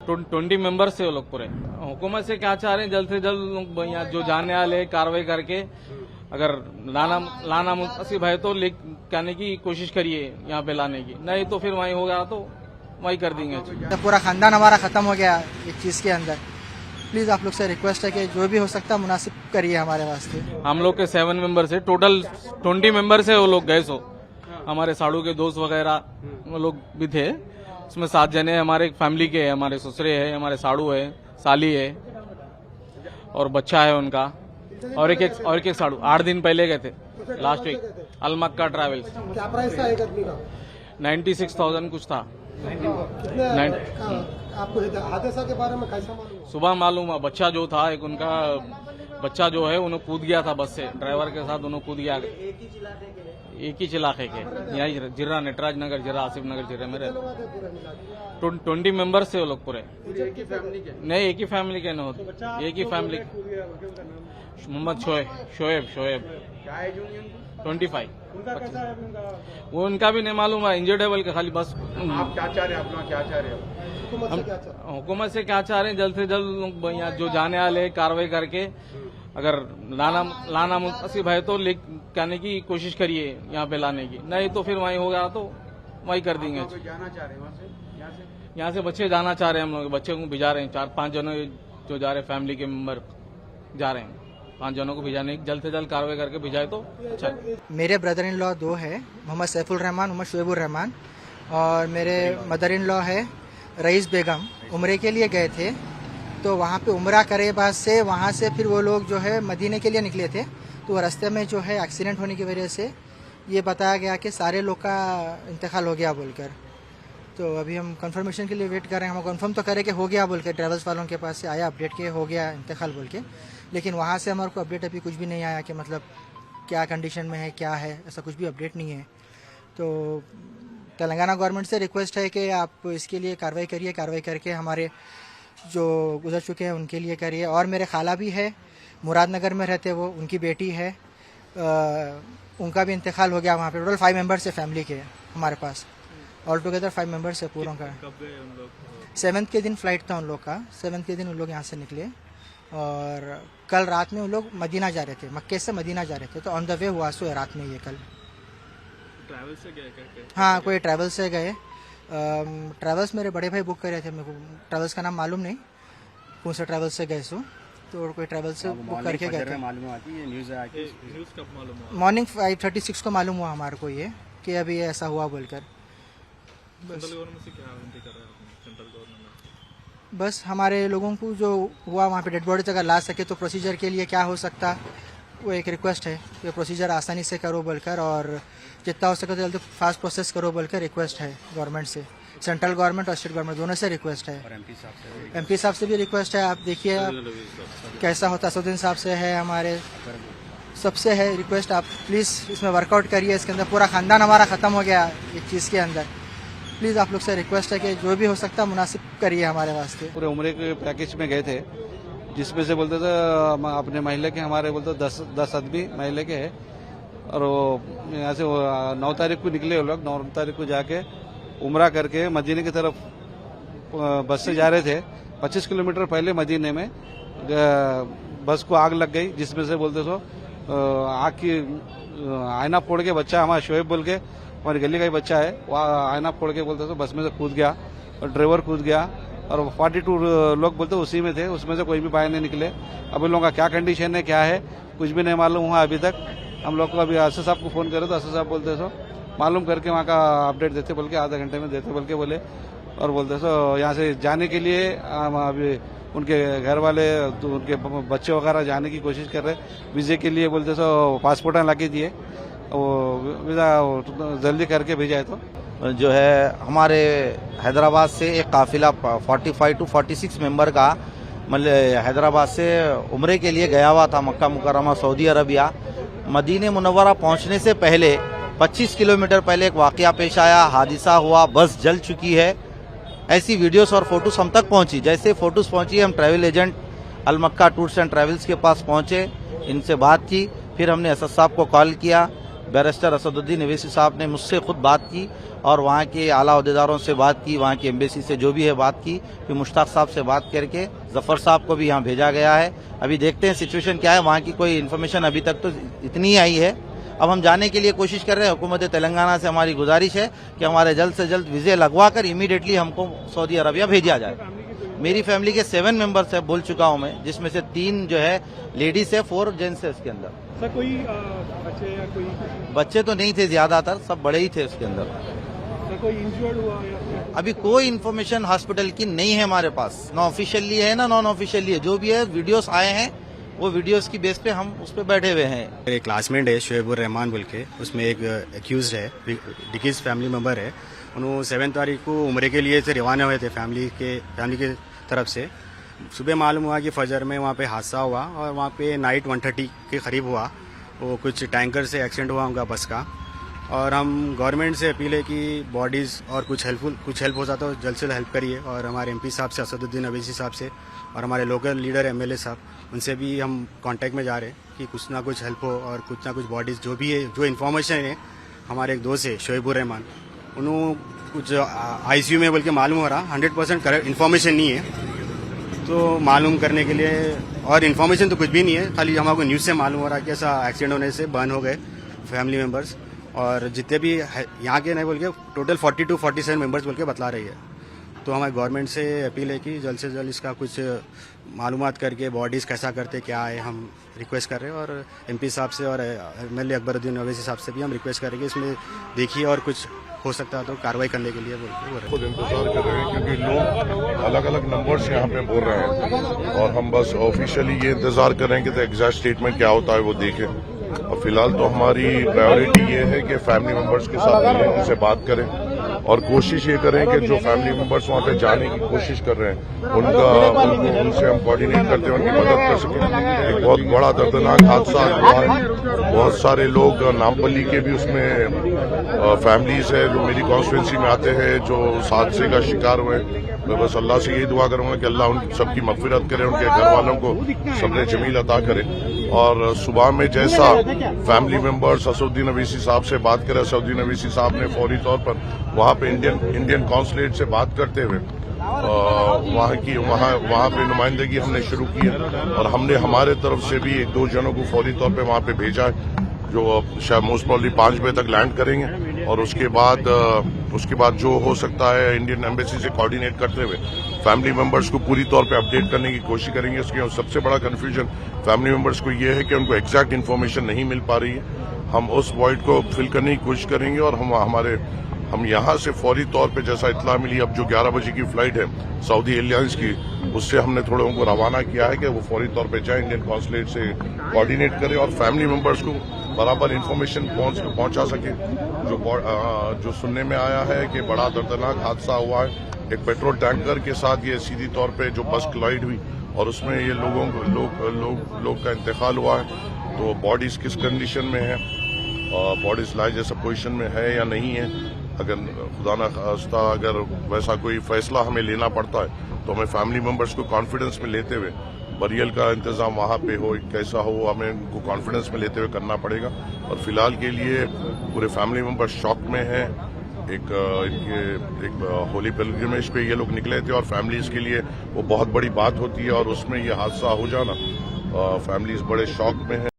20 members से वो लोग पूरे। हुकूमत से क्या चाह रहे हैं, जल्द से जल्द यहाँ जो जाने वाले कार्रवाई करके अगर लाना मुनासिब है तो लाने की कोशिश करिए, यहाँ पे लाने की, नहीं तो फिर वहीं होगा तो वहीं कर देंगे। पूरा खानदान हमारा खत्म हो गया एक चीज के अंदर। प्लीज आप लोग से रिक्वेस्ट है कि जो भी हो सकता है मुनासिब करिए हमारे वास्ते। हम लोग के 7 मेंबर से टोटल 20 मेंबर से वो लोग गए। सो हमारे साड़ू के दोस्त वगैरह वो लोग भी थे, उसमें 7 जने हमारे फैमिली के हैं, हमारे ससुरे हैं, हमारे साड़ू है, साली है और बच्चा है उनका, और एक साड़ू 8 दिन पहले गए थे लास्ट वीक अल मक्का ट्रैवल्स। क्या प्राइस था एक आदमी का? 96,000 कुछ था। आपको हादसा के बारे में कैसा मालूम? सुबह मालूम है, बच्चा जो था एक उनका बच्चा जो है उन्हें कूद गया था बस से, ड्राइवर के साथ उन्हें कूद गया। एक ही इलाके के यहाँ जिरा नटराज नगर, जिरा आसिफ नगर जिरे में रहते। 20 मेंबर्स से वो लोग पूरे। एक ही फैमिली के? नहीं, एक ही फैमिली के नहीं होते, एक ही फैमिली। मोहम्मद शोएब 25। वो उनका भी नहीं मालूम है, इंजर्ड है बल्कि खाली बस। आप क्या चाह रहे हैं, अपना क्या चाह रहे हैं? हुकूमत से क्या चाह रहे हैं, जल्द से जल्द यहाँ जो जाने वाले कार्रवाई करके अगर लाना मुनासिब है तो लाने की कोशिश करिए, यहाँ पे लाने की, नहीं तो फिर वहीं होगा तो वहीं कर देंगे। जाना चाह रहे हैं यहाँ से बच्चे जाना चाह रहे हैं, हम लोग बच्चे को भिजा रहे हैं। 4-5 जनों जो जा रहे हैं, फैमिली के मेंबर जा रहे हैं, 5 जनों को भिजाने की जल्द से जल्द कार्रवाई करके भिजाए तो अच्छा। मेरे ब्रदर इन लॉ 2 है, मोहम्मद सैफुल रहमान, मोहम्मद शुएबुर रहमान, और मेरे मदर इन लॉ है रईस बेगम। उम्रे के लिए गए थे, तो वहाँ पे उम्रा करे बाद से वहाँ से फिर वो लोग जो है मदीने के लिए निकले थे, तो रास्ते में जो है एक्सीडेंट होने की वजह से ये बताया गया कि सारे लोग का इंतकाल हो गया बोलकर। तो अभी हम कंफर्मेशन के लिए वेट कर रहे हैं। हम कंफर्म तो करें कि हो गया बोल के, ट्रैवल्स वालों के पास से आया अपडेट के हो गया इंतकाल बोल के, लेकिन वहाँ से हमारे को अपडेट अभी कुछ भी नहीं आया कि मतलब क्या कंडीशन में है, क्या है, ऐसा कुछ भी अपडेट नहीं है। तो तेलंगाना गवर्नमेंट से रिक्वेस्ट है कि आप इसके लिए कार्रवाई करिए, कार्रवाई करके हमारे जो गुजर चुके हैं उनके लिए करिए। और मेरे खाला भी है, मुरादनगर में रहते वो, उनकी बेटी है, उनका भी इंतकाल हो गया वहाँ पे। टोटल 5 मेंबर्स है फैमिली के हमारे पास, ऑल टुगेदर 5 मेंबर्स है पूरों का। 7th के दिन फ्लाइट था उन लोग का, 7th के दिन उन लोग यहाँ से निकले और कल रात में उन लोग मदीना जा रहे थे, मक्के से मदीना जा रहे थे, तो ऑन द वे हुआ सो रात में ये कल। ट्रैवल से गए? हाँ, कोई ट्रैवल से गए। ट्रैवल्स मेरे बड़े भाई बुक कर रहे थे, मेरे को ट्रैवल्स का नाम मालूम नहीं, कौन सा ट्रैवल से गए सो, तो कोई ट्रैवल से बुक करके गए थे। न्यूज़ कब मालूम हुआ? मॉर्निंग 5:36 को मालूम हुआ हमारे को ये कि अभी ऐसा हुआ बोलकर। सेंट्रल गवर्नमेंट से क्या विनती कर रहे हैं? सेंट्रल गवर्नमेंट बस हमारे लोगों को जो हुआ वहाँ पे डेड बॉडीज अगर ला सके तो प्रोसीजर के लिए क्या हो सकता, वो एक रिक्वेस्ट है कि प्रोसीजर आसानी से करो बोलकर, और जितना हो सके तो जल्दी फास्ट प्रोसेस करो बोलकर रिक्वेस्ट है गवर्नमेंट से, सेंट्रल गवर्नमेंट और स्टेट गवर्नमेंट दोनों से रिक्वेस्ट है। MP साहब से भी रिक्वेस्ट है, आप देखिए कैसा होता। असुद्दीन साहब से है, हमारे सबसे है रिक्वेस्ट, आप प्लीज़ इसमें वर्कआउट करिए। इसके अंदर पूरा खानदान हमारा ख़त्म हो गया एक चीज़ के अंदर। प्लीज़ आप लोग से रिक्वेस्ट है कि जो भी हो सकता है मुनासिब करिए हमारे वास्ते। पूरे उम्रे के पैकेज में गए थे, जिसमें से बोलते थे अपने महिला के, हमारे बोलते 10 आदमी महिला के है, और वो यहाँ से 9 तारीख को निकले वो लोग। 9 तारीख को जाके उम्रा करके मदीने की तरफ बस से जा रहे थे। 25 किलोमीटर पहले मदीने में बस को आग लग गई, जिसमें से बोलते सो आग की आईना फोड़ के बच्चा, हमारा शोएब बोल के हमारी गली का ही बच्चा है, वो आईना फोड़ के बोलते सो बस में से कूद गया और ड्राइवर कूद गया, और 42 लोग बोलते उसी में थे, उसमें से कोई भी बाहर नहीं निकले। अब इन लोगों का क्या कंडीशन है, क्या है, कुछ भी नहीं मालूम हुआ अभी तक। हम लोग को अभी असद साहब को फोन करे तो असद साहब बोलते सो मालूम करके वहाँ का अपडेट देते, बोल के आधे घंटे में देते बोल के बोले, और बोलते सो यहाँ से जाने के लिए अभी उनके घर वाले तो उनके बच्चे वगैरह जाने की कोशिश कर रहे, वीजे के लिए बोलते सो पासपोर्ट ला के दिए, वो वीज़ा जल्दी करके भेजा है। तो जो है हमारे हैदराबाद से एक काफिला 45 to 46 मेंबर का मतलब हैदराबाद से उम्रे के लिए गया हुआ था मक्का मुकर्रमा सऊदी अरबिया। मदीने मुनव्वरा पहुंचने से पहले 25 किलोमीटर पहले एक वाकया पेश आया, हादसा हुआ, बस जल चुकी है। ऐसी वीडियोस और फोटोस हम तक पहुंची। जैसे फोटोस पहुंची, हम travel agent Al Makka tours and travels के पास पहुंचे, इनसे बात की, फिर हमने असद साहब को कॉल किया, बैरिस्टर असदुद्दीन अवैसी साहब ने मुझसे खुद बात की और वहाँ के आला अहदेदारों से बात की, वहाँ की एम्बेसी से जो भी है बात की, फिर मुश्ताक साहब से बात करके जफर साहब को भी यहाँ भेजा गया है। अभी देखते हैं सिचुएशन क्या है, वहाँ की कोई इन्फॉर्मेशन अभी तक तो इतनी ही आई है। अब हम जाने के लिए कोशिश कर रहे हैं। हुकूमत तेलंगाना से हमारी गुजारिश है कि हमारे जल्द से जल्द वीजे लगवा कर इमीडिएटली हमको सऊदी अरबिया भेजा जाए। मेरी फैमिली के 7 मेंबर्स है, बोल चुका हूं मैं, जिसमें से 3 जो है लेडीज है, 4 जेंट्स है उसके अंदर। सर कोई बच्चे या कोई बच्चे तो नहीं थे, ज्यादातर सब बड़े ही थे उसके अंदर। सर कोई इंजर्ड हुआ या अभी कोई इन्फॉर्मेशन हॉस्पिटल की नहीं है हमारे पास, ना ऑफिशियली है ना नॉन ऑफिशियली है। जो भी है वीडियोस आए हैं, वो वीडियोस की बेस पे हम उस पर बैठे हुए हैं। मेरे क्लासमेट है शुएबुर रहमान बोल के, उसमें एक एक्यूज है, डिकीज फैमिली मेंबर है। उन्होंने 7 तारीख को उम्रे के लिए से रवाना हुए थे फैमिली के तरफ से। सुबह मालूम हुआ कि फजर में वहाँ पे हादसा हुआ और वहाँ पे नाइट 1:30 के करीब हुआ। वो कुछ टैंकर से एक्सीडेंट हुआ उनका बस का। और हम गवर्नमेंट से अपील है कि बॉडीज़ और कुछ हेल्प हो जाता तो जल्द से जल्द हेल्प करिए। और हमारे एमपी साहब से, असदुद्दीन अवैसी साहब से, और हमारे लोकल लीडर एमएलए साहब, उनसे भी हम कांटेक्ट में जा रहे हैं कि कुछ ना कुछ हेल्प हो और कुछ ना कुछ बॉडीज़ जो भी है, जो इन्फॉर्मेशन है। हमारे एक दोस्त है शुएबुर रहमान, उन्होंने कुछ आईसीयू में बोल के मालूम हो रहा, 100% करेक्ट इन्फॉर्मेशन नहीं है तो मालूम करने के लिए। और इन्फॉर्मेशन तो कुछ भी नहीं है, खाली हमको न्यूज़ से मालूम हो रहा है कि ऐसा एक्सीडेंट होने से बर्न हो गए फैमिली मेम्बर्स। और जितने भी यहाँ के नहीं बोल के टोटल 40 to 47 मेंबर्स बोल के बतला रही है। तो हमारे गवर्नमेंट से अपील है कि जल्द से जल्द इसका कुछ मालूमात करके बॉडीज़ कैसा करते क्या है, हम रिक्वेस्ट कर रहे हैं। और एमपी साहब से और एमएलए अकबरुद्दीन अवैसी साहब से भी हम रिक्वेस्ट करेंगे, इसमें देखिए और कुछ हो सकता है तो कार्रवाई करने के लिए बोल खुद इंतजार कर रहे हैं, क्योंकि लोग अलग अलग नंबर्स यहाँ पे बोल रहे हैं और हम बस ऑफिशियली ये इंतजार कर रहे हैं कि एग्जैक्ट स्टेटमेंट क्या होता है वो देखें। और फिलहाल तो हमारी प्रायोरिटी ये है कि फैमिली मेंबर्स के साथ मिलें, उनसे बात करें और कोशिश ये करें कि जो फैमिली मेंबर्स वहाँ पे जाने की कोशिश कर रहे हैं उनसे हम कोऑर्डिनेट करते हैं, उनकी मदद कर सकें। एक बहुत बड़ा दर्दनाक हादसा हुआ है, बहुत सारे लोग नामपल्ली के भी उसमें फैमिलीज है जो मेरी कॉन्स्टिट्यूंसी में आते हैं जो उस हादसे का शिकार हुए। मैं बस अल्लाह से यही दुआ करूंगा कि अल्लाह उन सबकी मगफिरत करे, उनके घर वालों को सब्र जमील अता करे। और सुबह में जैसा फैमिली मेंबर्स असदुद्दीन अवैसी साहब से बात करें, असदुद्दीन अवैसी साहब ने फौरी तौर पर वहाँ पे इंडियन कॉन्सुलेट से बात करते हुए वहाँ पे नुमाइंदगी हमने शुरू की है। और हमने हमारे तरफ से भी 1-2 जनों को फौरी तौर पे वहाँ पे भेजा है, जो शायद मोस्ट प्रॉब्ली 5 बजे तक लैंड करेंगे। और उसके बाद जो हो सकता है इंडियन एम्बेसी से कोऑर्डिनेट करते हुए फैमिली मेंबर्स को पूरी तौर पे अपडेट करने की कोशिश करेंगे। उसके सबसे बड़ा कंफ्यूजन फैमिली मेंबर्स को ये है कि उनको एग्जैक्ट इन्फॉर्मेशन नहीं मिल पा रही है। हम उस वॉइड को फिल करने की कोशिश करेंगे और हम यहाँ से फौरी तौर पे जैसा इत्तला मिली, अब जो 11 बजे की फ्लाइट है सऊदी एयरलाइंस की, उससे हमने थोड़े उनको रवाना किया है कि वो फौरी तौर पे जाए, इंडियन कॉन्सुलेट से कोऑर्डिनेट करें और फैमिली मेंबर्स को बराबर इन्फॉर्मेशन पहुंचा सके। जो सुनने में आया है कि बड़ा दर्दनाक हादसा हुआ है, एक पेट्रोल टैंकर के साथ ये सीधी तौर पे जो बस क्लाइड हुई और उसमें ये लोग का इंतकाल हुआ है। तो बॉडीज किस कंडीशन में है, बॉडीज लाइफ जैसा पोजीशन में है या नहीं है, अगर खुदा न खास्ता अगर वैसा कोई फैसला हमें लेना पड़ता है तो हमें फैमिली मेंबर्स को कॉन्फिडेंस में लेते हुए बरियल का इंतजाम वहाँ पे हो कैसा हो, हमें उनको कॉन्फिडेंस में लेते हुए करना पड़ेगा। और फिलहाल के लिए पूरे फैमिली मेंबर्स शॉक में हैं। एक होली पिलग्रिमेज पे ये लोग निकले थे और फैमिलीज के लिए वो बहुत बड़ी बात होती है और उसमें ये हादसा हो जाना, फैमिलीज बड़े शॉक में है।